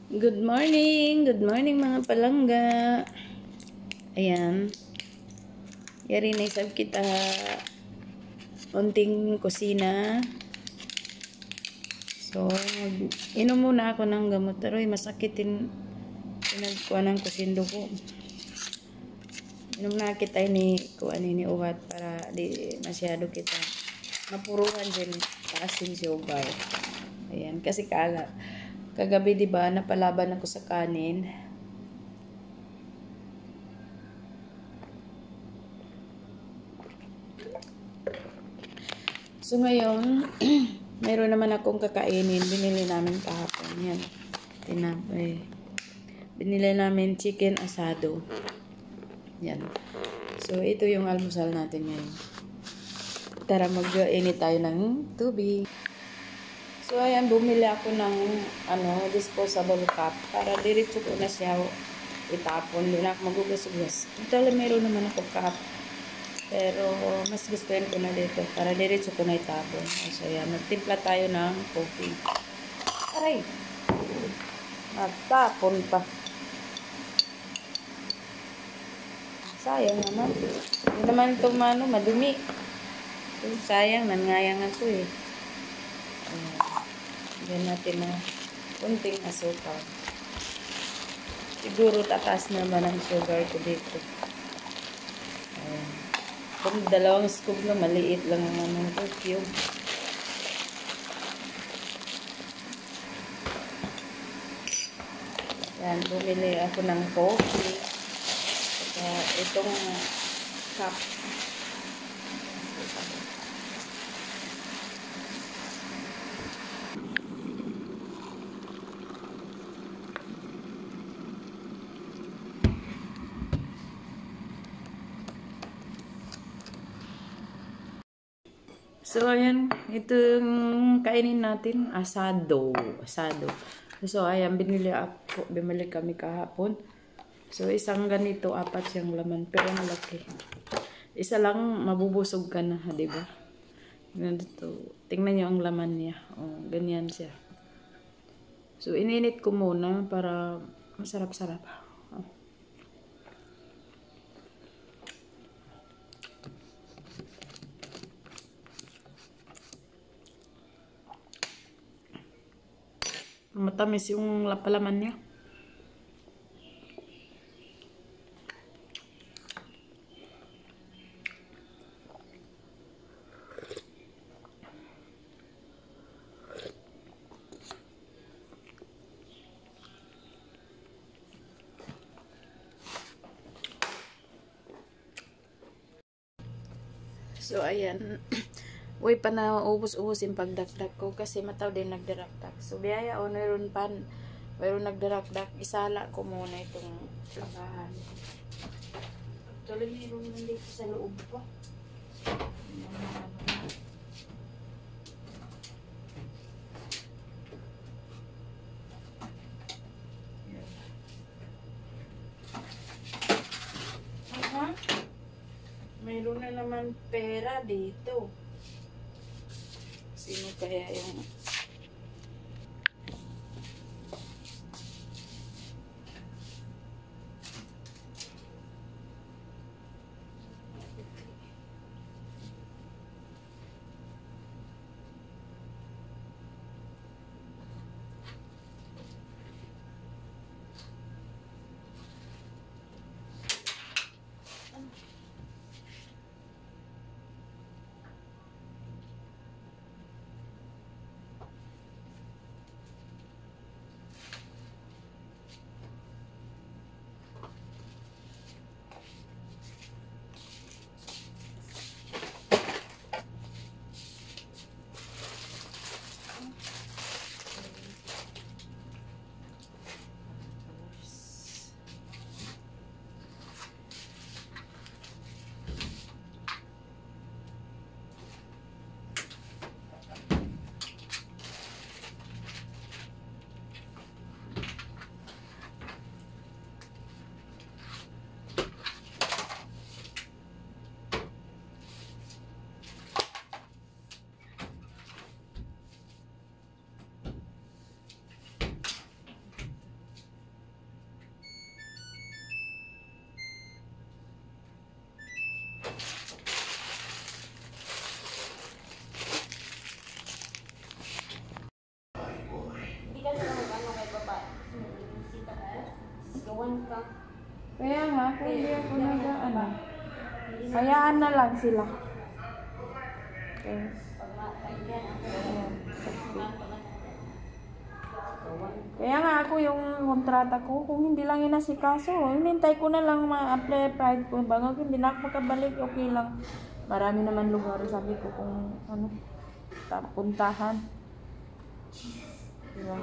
Good morning mga palangga. Ayan. Yari na isab kita unting kusina. So, inom muna ako ng gamot. Pero masakitin pinagkuhan ng kusindo ko. Inom na kita ni kuhan ni uwat para di masyado kita mapuruhan din kaasin si ubay. Ayan, kasi kagabi diba napalaban ako sa kanin. So ngayon, meron naman akong kakainin. Binili namin kahapon. Yan. Tinapay. Binili namin chicken asado. Yan. So ito yung almusal natin ngayon. Tara mag-init tayo ng tubig. So ayan, bumili ako ng disposable cup para diretso ko na siya itapon. Hindi na ako magugas-ugas. Total meron naman ako cup. Pero mas gustuin ko na dito para diretso ko na itapon. So ayan, nagtimpla tayo ng coffee. Aray! Nagtapon pa. Sayang naman. Hindi naman ito madumi. So, sayang, nangayang ako eh. Ayan natin na kunting asukal. Siguro tatas naman ang sugar ko dito. Ayan. Kung dalawang scoop na maliit lang ang cube. Ayan, bumili ako ng coffee. Itong cup. So, ayan. Itong kainin natin. Asado. So, ayan. Bumili kami kahapon. So, isang ganito, 4 siyang laman. Pero malaki. Isa lang, mabubusog ka na, diba? Ganito. Tingnan nyo ang laman niya. O, ganyan siya. So, ininit ko muna para masarap-sarap. Matamis yung palaman niya. So, ayan. Uy, pa na ubos-ubos yung pagdakdak ko kasi mataw din nagdarakdak. So, biyaya o mayroon nagdarakdak. Isala ko muna itong labahan. Tuloy mayroon nandito sa loob ko. Mayroon na naman pera dito. Sino kaya yung... Kaya nga, kung hindi ako ano, hayaan na lang sila. Okay. Ayan. Kaya nga ako yung kontrata ko, kung hindi lang inasikaso, hinintay ko na lang ma-apply ko. Bago hindi na ako makabalik, okay lang. Marami naman lugar, sabi ko kung ano, puntahan. Diba?